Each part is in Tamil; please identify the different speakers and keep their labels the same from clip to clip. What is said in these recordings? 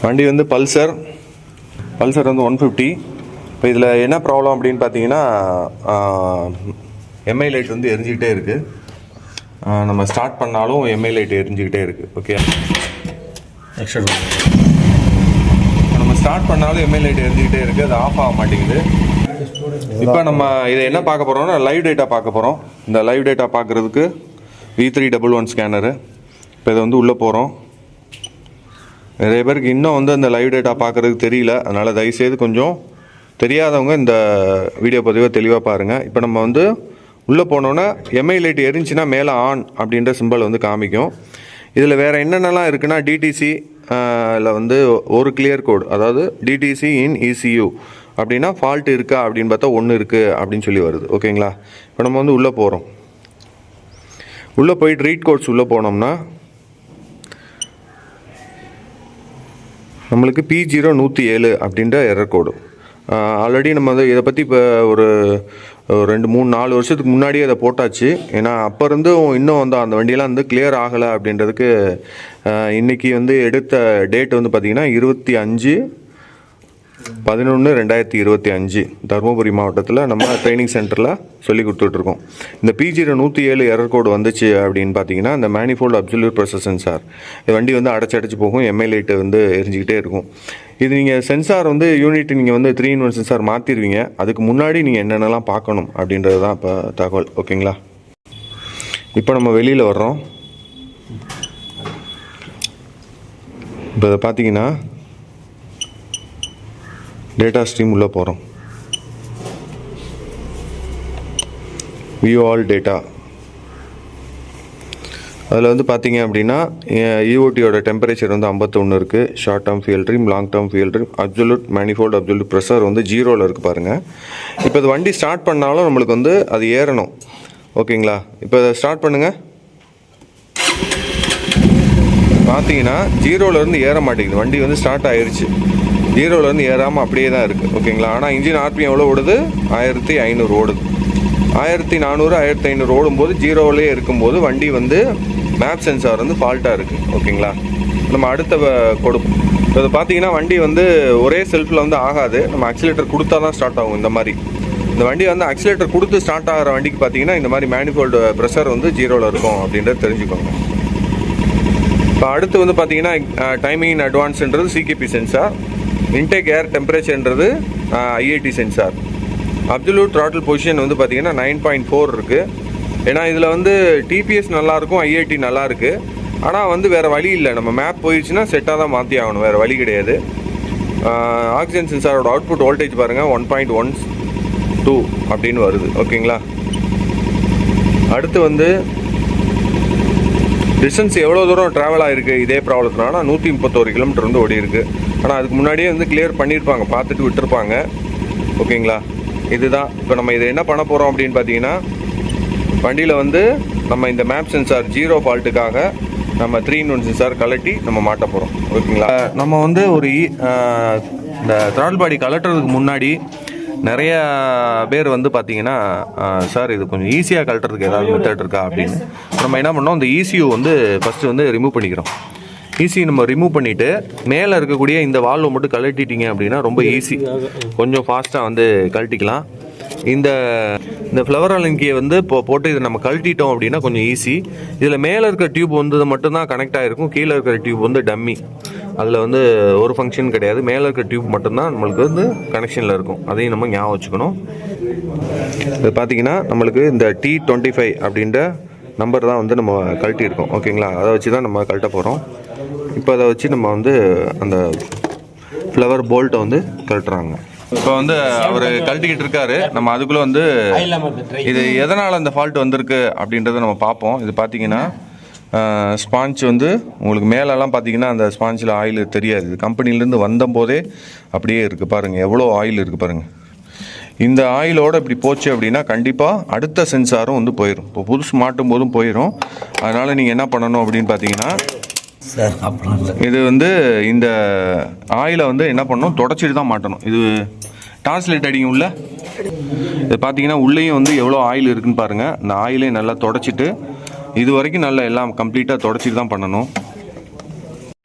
Speaker 1: வண்டி வந்து பல்சர் வந்து 150. இப்போ இதில் என்ன ப்ராப்ளம் அப்படின்னு பார்த்தீங்கன்னா எம்ஐ லைட் வந்து எரிஞ்சிக்கிட்டே இருக்குது. நம்ம ஸ்டார்ட் பண்ணாலும் எம்ஐ லைட் எரிஞ்சிக்கிட்டே இருக்குது. ஓகே, நம்ம ஸ்டார்ட் பண்ணாலும் எம்ஐ லைட் எரிஞ்சிக்கிட்டே இருக்குது, அது ஆஃப் ஆக மாட்டேங்குது. இப்போ நம்ம இதை என்ன பார்க்க போகிறோம்னா லைவ் டேட்டா பார்க்க போகிறோம். இந்த லைவ் டேட்டா பார்க்குறதுக்கு V311 ஸ்கேனரு. இப்போ இதை வந்து உள்ளே போகிறோம். நிறைய பேருக்கு இன்னும் வந்து அந்த லைவ் டேட்டா பார்க்குறதுக்கு தெரியல. அதனால் தயவுசெய்து கொஞ்சம் தெரியாதவங்க இந்த வீடியோ பதிவை தெளிவாக பாருங்கள். இப்போ நம்ம வந்து உள்ளே போனோன்னா எம்ஐ லைட் எரிஞ்சுன்னா மேலே ஆன் அப்படின்ற சிம்பிள் வந்து காமிக்கும். இதில் வேறு என்னென்னலாம் இருக்குன்னா டிடிசி இதில் வந்து ஒரு கிளியர் கோடு, அதாவது டிடிசி இன் ECU அப்படின்னா ஃபால்ட் இருக்கா அப்படின்னு பார்த்தா 1 இருக்குது அப்படின்னு சொல்லி வருது. ஓகேங்களா, இப்போ நம்ம வந்து உள்ளே போகிறோம். உள்ளே போயிட்டு ரீட் கோட்ஸ் உள்ளே போனோம்னா நம்மளுக்கு P0107 அப்படின்ற எரர் கோடு. ஆல்ரெடி நம்ம வந்து இதை பற்றி இப்போ ஒரு 2-3-4 வருஷத்துக்கு முன்னாடியே அதை போட்டாச்சு. ஏன்னா அப்போ இருந்தும் இன்னும் வந்து அந்த வண்டியெல்லாம் வந்து கிளியர் ஆகலை அப்படின்றதுக்கு இன்றைக்கி வந்து எடுத்த டேட் வந்து பார்த்திங்கன்னா 25/11/2025 தருமபுரி மாவட்டத்தில் நம்ம ட்ரைனிங் சென்டரில் சொல்லி கொடுத்துட்ருக்கோம். இந்த P0107 எரர் கோடு வந்துச்சு அப்படின்னு பார்த்தீங்கன்னா இந்த மேனிஃபோல்டு அப்சல்யூட் ப்ரெஷர் சென்சார் வண்டி வந்து அடைச்சி போகும், எம்ஐ லைட்டு வந்து எரிஞ்சிக்கிட்டே இருக்கும். இது நீங்கள் சென்சார் வந்து யூனிட் நீங்கள் வந்து 3-in-1 சென்சார் மாற்றிடுவீங்க. அதுக்கு முன்னாடி நீங்கள் என்னென்னலாம் பார்க்கணும் அப்படின்றது தான் இப்போ தகவல். ஓகேங்களா, இப்போ நம்ம வெளியில் வர்றோம். இப்போ இதை பார்த்தீங்கன்னா டேட்டா ஸ்ட்ரீம் உள்ளே போகிறோம். View all data. அதில் வந்து பார்த்தீங்க அப்படின்னா EOTயோட டெம்பரேச்சர் வந்து 51 இருக்குது. Short term fuel trim, long term fuel trim, absolute manifold absolute pressure வந்து 0ல் இருக்குது பாருங்கள். இப்போ இது வண்டி ஸ்டார்ட் பண்ணாலும் நம்மளுக்கு வந்து அது ஏறணும். ஓகேங்களா, இப்போ அதை ஸ்டார்ட் பண்ணுங்கள். பார்த்தீங்கன்னா 0லேருந்து ஏற மாட்டேங்குது. வண்டி வந்து ஸ்டார்ட் ஆயிடுச்சு, 0லேருந்து ஏறாமல் அப்படியே தான் இருக்குது. ஓகேங்களா, ஆனால் இன்ஜின் RPM எவ்வளோ ஓடுது? 1500 ஓடுது. 1400-1500 ஓடும்போது 0விலே இருக்கும்போது வண்டி வந்து மேப் சென்சார் வந்து ஃபால்ட்டாக இருக்குது. ஓகேங்களா, நம்ம அடுத்த கொடுப்போம். இப்போ இதை பார்த்தீங்கன்னா வண்டி வந்து ஒரே செல்ஃபில் வந்து ஆகாது. நம்ம அக்சிலேட்டர் கொடுத்தா தான் ஸ்டார்ட் ஆகும். இந்த மாதிரி இந்த வண்டி வந்து அக்சிலேட்டர் கொடுத்து ஸ்டார்ட் ஆகிற வண்டிக்கு பார்த்தீங்கன்னா இந்த மாதிரி மேனிஃபோல்டு ப்ரெஷர் வந்து 0ல் இருக்கும் அப்படின்றத தெரிஞ்சுக்கோங்க. இப்போ அடுத்து வந்து பார்த்தீங்கன்னா டைமிங் இன் அட்வான்ஸ்ன்றது CKP சென்சார், இன்டேக் ஏர் டெம்பரேச்சர்ன்றது IAT sensor. Absolute throttle position வந்து பார்த்தீங்கன்னா 9.4 இருக்குது. ஏன்னா இதில் வந்து TPS நல்லாயிருக்கும், IAT நல்லாயிருக்கு. ஆனால் வந்து வேறு வழி இல்லை, நம்ம மேப் போயிடுச்சுன்னா செட்டாக தான் மாற்றி ஆகணும், வேறு வழி கிடையாது. ஆக்சிஜன் சென்சாரோட அவுட்புட் வோல்டேஜ் பாருங்கள் 1.12 அப்படின்னு வருது. ஓகேங்களா, அடுத்து வந்து டிஸ்டன்ஸ் எவ்வளோ தூரம் ட்ராவல் ஆகிருக்கு இதே ப்ராப்ளத்தினால 131 கிலோமீட்டர் வந்து ஓடி இருக்குது. ஆனால் அதுக்கு முன்னாடியே வந்து கிளியர் பண்ணியிருப்பாங்க, பார்த்துட்டு விட்டுருப்பாங்க. ஓகேங்களா, இதுதான் இப்போ நம்ம இதை என்ன பண்ண போகிறோம் அப்படின்னு பார்த்தீங்கன்னா வண்டியில் வந்து நம்ம இந்த மேப் சென்சார் 0 ஃபால்ட்டுக்காக நம்ம 3-in-1 சென்சார் கலட்டி நம்ம மாட்ட போகிறோம். ஓகேங்களா, நம்ம வந்து ஒரு இந்த த்ராட்டில் பாடி கலட்டுறதுக்கு முன்னாடி நிறைய பேர் வந்து பார்த்தீங்கன்னா சார் இது கொஞ்சம் ஈஸியாக கலட்டுறதுக்கு ஏதாவது மெத்தட் இருக்கா அப்படின்னு நம்ம என்ன பண்ணோம், இந்த ECU வந்து ஃபஸ்ட்டு வந்து ரிமூவ் பண்ணிக்கிறோம். ECU நம்ம ரிமூவ் பண்ணிவிட்டு மேலே இருக்கக்கூடிய இந்த வால்வை மட்டும் கழட்டிட்டீங்க அப்படின்னா ரொம்ப ஈஸி, கொஞ்சம் ஃபாஸ்ட்டாக வந்து கழட்டிக்கலாம். இந்த ஃப்ளவர் அலங்கியை வந்து போட்டு இதை நம்ம கழட்டிட்டோம் அப்படின்னா கொஞ்சம் ஈஸி. இதில் மேலே இருக்கிற டியூப் வந்து மட்டும்தான் கனெக்ட் ஆகிருக்கும், கீழே இருக்கிற டியூப் வந்து டம்மி, அதில் வந்து ஒரு ஃபங்க்ஷன் கிடையாது. மேலே இருக்கிற டியூப் மட்டும்தான் நம்மளுக்கு வந்து கனெக்ஷனில் இருக்கும், அதையும் நம்ம ஞாபகம் வச்சுக்கணும். இது பார்த்திங்கன்னா நம்மளுக்கு இந்த T25 அப்படின்ற நம்பர் தான் வந்து நம்ம கழட்டியிருக்கோம். ஓகேங்களா, அதை வச்சு தான் நம்ம கழட்ட போகிறோம். இப்போ அதை வச்சு நம்ம வந்து அந்த ஃப்ளவர் போல்ட்டை வந்து கழட்டுறாங்க. இப்போ வந்து அவர் கழட்டிக்கிட்டு இருக்காரு. நம்ம அதுக்குள்ளே வந்து இது எதனால் அந்த ஃபால்ட் வந்திருக்கு அப்படின்றத நம்ம பார்ப்போம். இது பார்த்தீங்கன்னா ஸ்பாஞ்ச் வந்து உங்களுக்கு மேலெல்லாம் பார்த்தீங்கன்னா அந்த ஸ்பாஞ்சில் ஆயில் தெரியாது. இது கம்பெனிலேருந்து வந்தபோதே அப்படியே இருக்குது பாருங்கள், எவ்வளோ ஆயில் இருக்குது பாருங்கள். இந்த ஆயிலோடு இப்படி போச்சு அப்படின்னா கண்டிப்பாக அடுத்த சென்சாரும் வந்து போயிடும். இப்போ புதுசு மாட்டும் போதும் போயிடும். அதனால் நீங்கள் என்ன பண்ணணும் அப்படின்னு பார்த்தீங்கன்னா இது வந்து இந்த ஆயிலை வந்து என்ன பண்ணணும், தொடச்சிட்டு தான் மாட்டணும். இது டார்ச் லைட் அடிங்க உள்ள. இது பார்த்தீங்கன்னா உள்ளேயும் வந்து எவ்வளோ ஆயில் இருக்குன்னு பாருங்கள். இந்த ஆயிலையும் நல்லா தொடச்சிட்டு இது வரைக்கும் நல்லா எல்லாம் கம்ப்ளீட்டாக தொடச்சிட்டு தான் பண்ணணும்.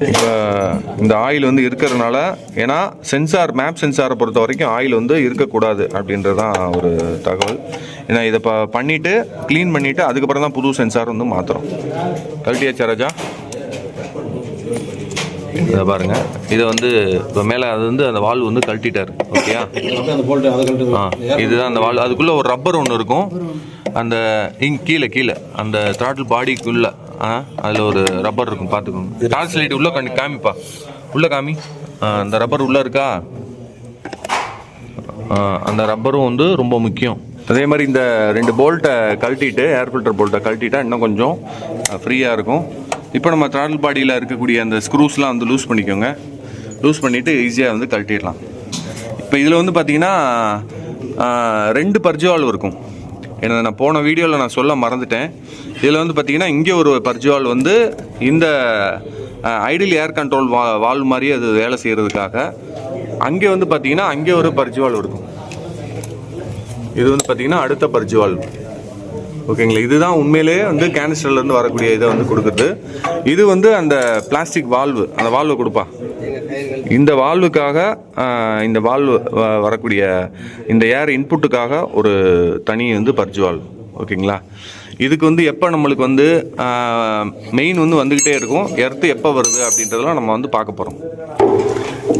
Speaker 1: இப்போ இந்த ஆயில் வந்து இருக்கிறதுனால, ஏன்னா மேப் சென்சாரை பொறுத்த வரைக்கும் ஆயில் வந்து இருக்கக்கூடாது அப்படின்றது தான் ஒரு தகவல். ஏன்னா இதை பண்ணிவிட்டு க்ளீன் பண்ணிவிட்டு அதுக்கப்புறம் தான் புது சென்சார் வந்து மாற்றுறோம். கழட்டியாச்சா ராஜா? இதை பாருங்க, இதை வந்து இப்போ மேலே அது வந்து அந்த வால்வு வந்து கழட்டிட்டார். ஓகேயா? இதுதான் அந்த வால்வு. அதுக்குள்ளே ஒரு ரப்பர் ஒன்று இருக்கும். அந்த கீழே அந்த த்ராட்டில் பாடிக்குள்ளே அதில் ஒரு ரப்பர் இருக்கும், பார்த்துக்கோங்க. டார்ச் லைட் உள்ளே காமிப்பா, உள்ளே காமி. அந்த ரப்பர் உள்ளே இருக்கா? அந்த ரப்பரும் வந்து ரொம்ப முக்கியம். அதே மாதிரி இந்த 2 போல்ட்டை கழட்டிட்டு, ஏர் ஃபில்டர் போல்ட்டை கழட்டிட்டா இன்னும் கொஞ்சம் ஃப்ரீயாக இருக்கும். இப்போ நம்ம த்ராட்டில் பாடியில் இருக்கக்கூடிய அந்த ஸ்க்ரூஸ்லாம் வந்து லூஸ் பண்ணிக்கோங்க. லூஸ் பண்ணிவிட்டு ஈஸியாக வந்து கழட்டிடலாம். இப்போ இதில் வந்து பார்த்தீங்கன்னா 2 பர்ஜ் வால்வு இருக்கும். ஏன்னா நான் போன வீடியோவில் நான் சொல்ல மறந்துட்டேன். இதில் வந்து பார்த்தீங்கன்னா இங்கே ஒரு பர்ஜ் வால்வு வந்து இந்த ஐடியல் ஏர் கண்ட்ரோல் வால்வு மாதிரி அது வேலை செய்கிறதுக்காக. அங்கே வந்து பார்த்தீங்கன்னா அங்கே ஒரு பர்ஜ் வால்வு இருக்கும். இது வந்து பார்த்தீங்கன்னா அடுத்த பர்ஜ் வால்வு. ஓகேங்களா? இதுதான் உண்மையிலே வந்து கேனிஸ்டர்லேருந்து வரக்கூடிய இதை வந்து கொடுக்குறது. இது வந்து அந்த பிளாஸ்டிக் வால்வு, அந்த வால்வை கொடுப்பா. இந்த வால்வுக்காக, இந்த வால்வு வரக்கூடிய இந்த ஏர் இன்புட்டுக்காக ஒரு தனி வந்து பர்ஜ் வால்வு. ஓகேங்களா? இதுக்கு வந்து எப்போ நம்மளுக்கு வந்து மெயின் வந்து வந்துக்கிட்டே இருக்கும், எர்த்து எப்போ வருது அப்படின்றதெல்லாம் நம்ம வந்து பார்க்க போகிறோம்.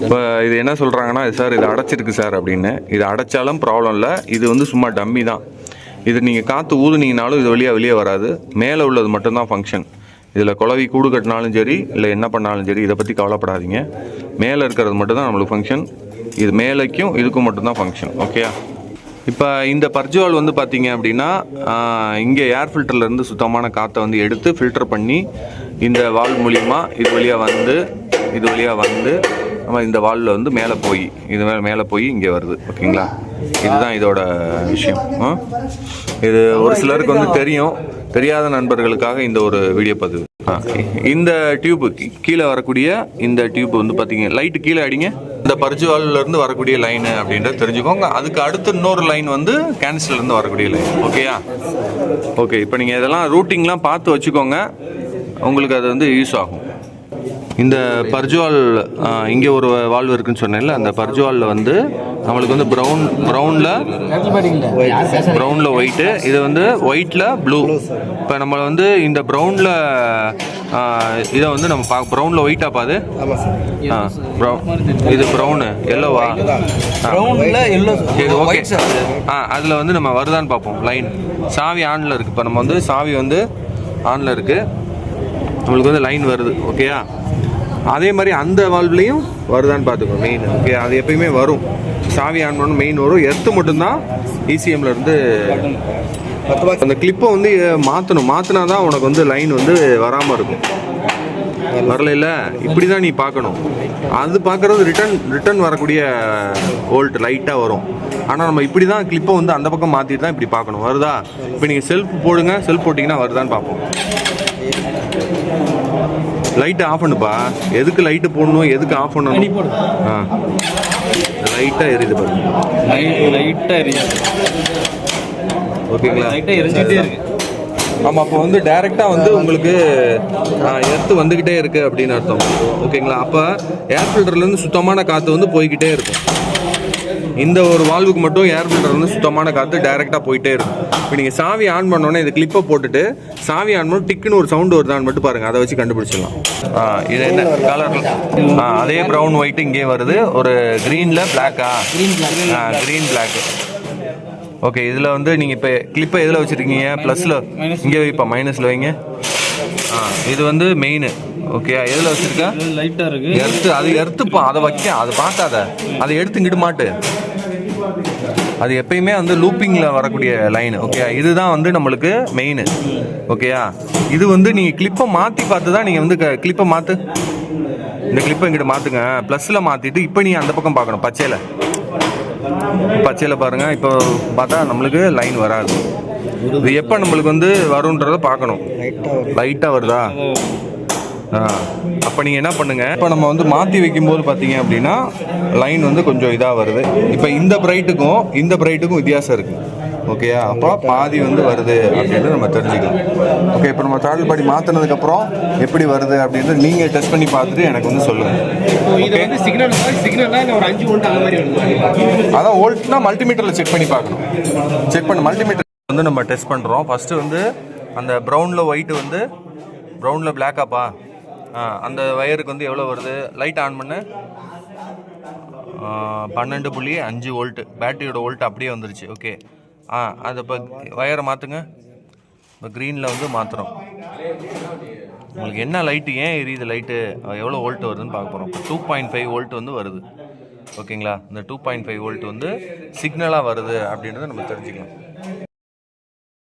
Speaker 1: இப்போ இது என்ன சொல்கிறாங்கன்னா, சார் இது அடைச்சிருக்கு சார் அப்படின்னு. இது அடைச்சாலும் ப்ராப்ளம் இல்லை, இது வந்து சும்மா டம்மி தான். இது நீங்கள் காற்று ஊதுனீங்கனாலும் இது வெளியே வராது. மேலே உள்ளது மட்டும்தான் ஃபங்க்ஷன். இதில் குழவி கூடு கட்டினாலும் சரி, இல்லை என்ன பண்ணாலும் சரி, இதை பற்றி கவலைப்படாதீங்க. மேலே இருக்கிறது மட்டும்தான் நம்மளுக்கு ஃபங்க்ஷன். இது மேலேக்கும் இதுக்கும் மட்டும்தான் ஃபங்க்ஷன். ஓகேயா? இப்போ இந்த பர்ஜ் வால்வு வந்து பார்த்தீங்க அப்படின்னா, இங்கே ஏர் ஃபில்டர்லேருந்து சுத்தமான காற்றை வந்து எடுத்து ஃபில்டர் பண்ணி இந்த வால்வு மூலிமா இது வழியாக வந்து நம்ம இந்த வால்வில் வந்து மேலே போய் மேலே போய் இங்கே வருது. ஓகேங்களா? இதுதான் இதோட விஷயம். இது ஒரு சிலருக்கு வந்து தெரியும், தெரியாத நண்பர்களுக்காக இந்த ஒரு வீடியோ பதிவு. இந்த டியூப்பு கீழே வரக்கூடிய இந்த டியூப் வந்து பார்த்தீங்க, லைட்டு கீழே அடிங்க, இந்த பர்ஜ் வால்வுலேருந்து வரக்கூடிய லைனு அப்படின்றத தெரிஞ்சுக்கோங்க. அதுக்கு அடுத்து இன்னொரு லைன் வந்து கேனிஸ்டர்லேருந்து வரக்கூடிய லைன். ஓகேயா? ஓகே, இப்போ நீங்கள் இதெல்லாம் ரூட்டிங்லாம் பார்த்து வச்சுக்கோங்க, உங்களுக்கு அது வந்து யூஸ் ஆகும். இந்த பர்ஜ் வால் இங்கே ஒரு வால்வு இருக்குன்னு சொன்னேன்ல, அந்த பர்ஜ் வாலில் வந்து நம்மளுக்கு வந்து ப்ரௌனில் ஒயிட்டு, இது வந்து ஒயிட்டில் ப்ளூ. இப்போ நம்ம வந்து இந்த ப்ரௌனில் இதை வந்து நம்ம ப்ரௌனில் ஒயிட்டாக பாது. இது ப்ரௌனு எல்லோவா? ஓகே, அதில் வந்து நம்ம வருதான்னு பார்ப்போம். லைன் சாவி ஆனில் இருக்குது. இப்போ நம்ம வந்து சாவி வந்து ஆனில் இருக்குது, நம்மளுக்கு வந்து லைன் வருது. ஓகேயா? அதே மாதிரி அந்த வால்வ்லையும் வருதான்னு பார்த்துக்கோ மெயின். ஓகே, அது எப்பயுமே வரும். சாவி ஆன் பண்ணணும், மெயின் வரும். எர்த்து மட்டும்தான் ECMல இருந்து. அந்த கிளிப்பை வந்து மாற்றினா தான் உனக்கு வந்து லைன் வந்து வராமல் இருக்கும். வரல, இப்படி தான் நீ பார்க்கணும். அது பார்க்குறது ரிட்டர்ன் வரக்கூடிய வோல்ட் லைட்டாக வரும். ஆனால் நம்ம இப்படி தான் கிளிப்பை வந்து அந்த பக்கம் மாற்றிட்டு தான் இப்படி பார்க்கணும். வருதா? இப்போ நீங்கள் செல்ஃப் போடுங்க, செல்ஃப் போட்டிங்கன்னா வருதான்னு பார்ப்போம். லைட்டை ஆஃப் பண்ணுப்பா. எதுக்கு லைட்டு போடணும், எதுக்கு ஆஃப் பண்ணணும்? லைட்டாக எரியுது பாருங்க, லைட்டாக எரியுது. ஓகேங்களா? லைட்டாக எரிஞ்சிட்டே இருக்கு. ஆமாம், அப்போ வந்து டைரெக்டாக வந்து உங்களுக்கு எர்த்து வந்துக்கிட்டே இருக்குது அப்படின்னு அர்த்தம். ஓகேங்களா? அப்போ ஏர் ஃபில்டர்லேருந்து சுத்தமான காற்று வந்து போய்கிட்டே இருக்கும். இந்த ஒரு வால்வுக்கு மட்டும் ஏர் ஃபில்டர் வந்து சுத்தமான காற்று டைரெக்டாக போயிட்டே இருக்கும். இப்போ நீங்கள் சாவி ஆன் பண்ணோன்னே இந்த கிளிப்பை போட்டுட்டு சாவி ஆன் பண்ணி டிக்குன்னு ஒரு சவுண்டு வருதான்னு மட்டும் பாருங்கள், அதை வச்சு கண்டுபிடிச்சிடலாம். இது என்ன கலர்? அதே ப்ரௌன் ஒயிட் இங்கே வருது. ஒரு க்ரீனில் பிளாக்கா? Green block. ஓகே, இதில் வந்து நீங்கள் இப்போ கிளிப்பை எதில் வச்சுருக்கீங்க? ப்ளஸில் இங்கே வைப்பா, மைனஸில் வைங்க. இது வந்து மெயின். ஓகே, எதில் வச்சுருக்க? லைட்டாக இருக்குது. எர்த்து, அது எர்த்துப்பா, அதை வைக்க, அதை பார்க்காத, அதை எடுத்துங்கிட்டு மாட்டு. அது எப்பயுமே வந்து லூப்பிங்கில் வரக்கூடிய லைன். ஓகே, இதுதான் வந்து நம்மளுக்கு மெயின். ஓகேயா? இது வந்து நீங்கள் கிளிப்பை மாற்றி பார்த்து தான் நீங்கள் வந்து கிளிப்பை மாற்று. இந்த கிளிப்பை இங்கிட்ட மாற்றுங்க, ப்ளஸில் மாற்றிட்டு இப்போ நீ அந்த பக்கம் பார்க்கணும். பச்சையில் பாருங்கள். இப்போ பார்த்தா நம்மளுக்கு லைன் வராது. இது எப்போ நம்மளுக்கு வந்து வரும்ன்றதை பார்க்கணும். லைட்டாக வருதா? அப்போ நீங்கள் என்ன பண்ணுங்கள், இப்போ நம்ம வந்து மாற்றி வைக்கும்போது பார்த்தீங்க அப்படின்னா லைன் வந்து கொஞ்சம் இதாக வருது. இப்போ இந்த பிரைட்டுக்கும் வித்தியாசம் இருக்குது. ஓகேயா, அப்போ பாதி வந்து வருது அப்படின்னு நம்ம தெரிஞ்சுக்கலாம். ஓகே, இப்போ நம்ம த்ராட்டில் பாடி மாற்றினதுக்கப்புறம் எப்படி வருது அப்படின்னு நீங்கள் டெஸ்ட் பண்ணி பார்த்துட்டு எனக்கு வந்து சொல்லுங்கள். அதான் வோல்ட்னா மல்டிமீட்டரில் செக் பண்ணி பார்க்கணும். செக் பண்ண மல்டிமீட்டர் வந்து நம்ம டெஸ்ட் பண்ணுறோம். ஃபஸ்ட்டு வந்து அந்த ப்ரௌனில் ஒயிட்டு வந்து ப்ரௌனில் பிளாக்காப்பா, அந்த வயருக்கு வந்து எவ்வளோ வருது, லைட் ஆன் பண்ணு. 12.5 வோல்ட்டு பேட்டரியோட வோல்ட் அப்படியே வந்துருச்சு. ஓகே, அது இப்போ வயரை மாற்றுங்க. இப்போ க்ரீனில் வந்து மாற்றுறோம். உங்களுக்கு என்ன லைட்டு, ஏன் எரியுது லைட்டு, எவ்வளோ வோல்ட் வருதுன்னு பார்க்க போகிறோம். 2.5 வோல்ட் வந்து வருது. ஓகேங்களா, இந்த 2.5 வோல்ட் வந்து சிக்னலாக வருது அப்படின்றத நம்ம தெரிஞ்சுக்கலாம்.